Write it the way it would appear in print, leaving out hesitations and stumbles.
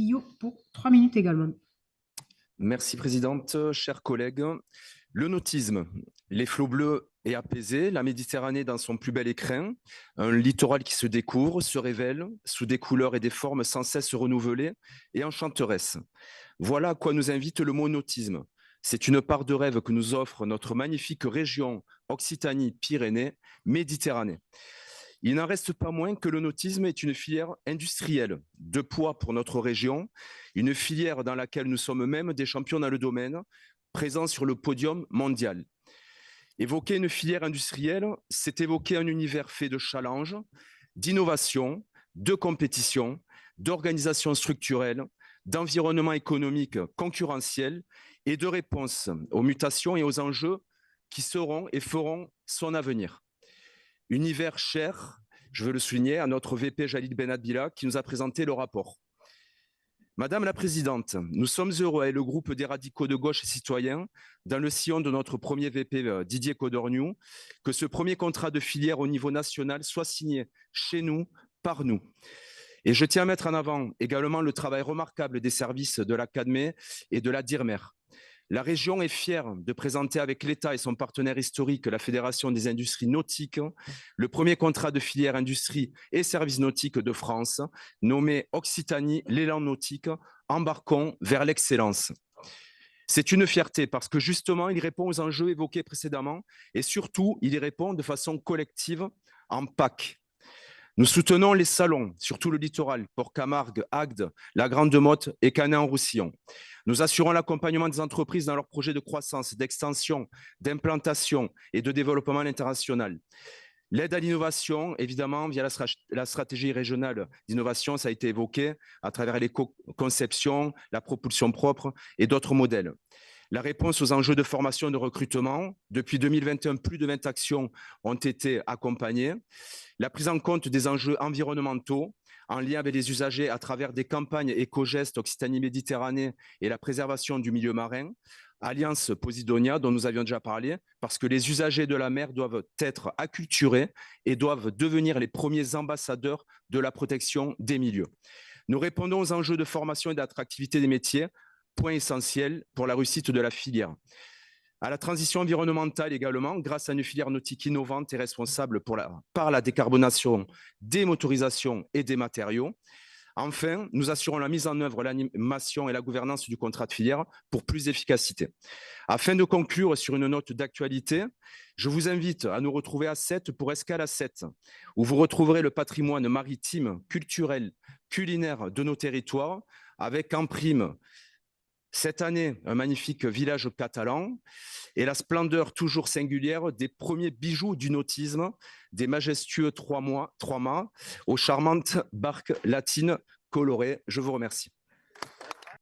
Billot pour 3 minutes également. Merci, Présidente. Chers collègues, le nautisme, les flots bleus et apaisés, la Méditerranée dans son plus bel écrin, un littoral qui se découvre, se révèle sous des couleurs et des formes sans cesse renouvelées et enchanteresses. Voilà à quoi nous invite le mot nautisme. C'est une part de rêve que nous offre notre magnifique région Occitanie-Pyrénées, Méditerranée. Il n'en reste pas moins que le nautisme est une filière industrielle de poids pour notre région, une filière dans laquelle nous sommes même des champions dans le domaine, présents sur le podium mondial. Évoquer une filière industrielle, c'est évoquer un univers fait de challenges, d'innovation, de compétition, d'organisation structurelle, d'environnement économique concurrentiel et de réponse aux mutations et aux enjeux qui seront et feront son avenir. Univers cher, je veux le souligner, à notre VP Jalil Benadbila qui nous a présenté le rapport. Madame la Présidente, nous sommes heureux avec le groupe des radicaux de gauche et citoyens, dans le sillon de notre premier VP Didier Codorniou, que ce premier contrat de filière au niveau national soit signé chez nous, par nous. Et je tiens à mettre en avant également le travail remarquable des services de la CADME et de la DIRMER. La région est fière de présenter avec l'État et son partenaire historique, la Fédération des industries nautiques, le premier contrat de filière industrie et services nautiques de France, nommé Occitanie, l'élan nautique, embarquons vers l'excellence. C'est une fierté parce que justement, il répond aux enjeux évoqués précédemment et surtout, il y répond de façon collective en PAC. Nous soutenons les salons, surtout le littoral, Port-Camargue, Agde, la Grande Motte et Canet-en-Roussillon. Nous assurons l'accompagnement des entreprises dans leurs projets de croissance, d'extension, d'implantation et de développement international. L'aide à l'innovation, évidemment, via la stratégie régionale d'innovation, ça a été évoqué à travers l'éco-conception, la propulsion propre et d'autres modèles. La réponse aux enjeux de formation et de recrutement. Depuis 2021, plus de 20 actions ont été accompagnées. La prise en compte des enjeux environnementaux en lien avec les usagers à travers des campagnes éco-gestes Occitanie-Méditerranée et la préservation du milieu marin. Alliance Posidonia, dont nous avions déjà parlé, parce que les usagers de la mer doivent être acculturés et doivent devenir les premiers ambassadeurs de la protection des milieux. Nous répondons aux enjeux de formation et d'attractivité des métiers, point essentiel pour la réussite de la filière. À la transition environnementale également, grâce à une filière nautique innovante et responsable par la décarbonation des motorisations et des matériaux. Enfin, nous assurons la mise en œuvre, l'animation et la gouvernance du contrat de filière pour plus d'efficacité. Afin de conclure sur une note d'actualité, je vous invite à nous retrouver à 7 pour Escale à 7, où vous retrouverez le patrimoine maritime, culturel, culinaire de nos territoires, avec en prime cette année, un magnifique village catalan et la splendeur toujours singulière des premiers bijoux du nautisme, des majestueux trois mâts aux charmantes barques latines colorées. Je vous remercie.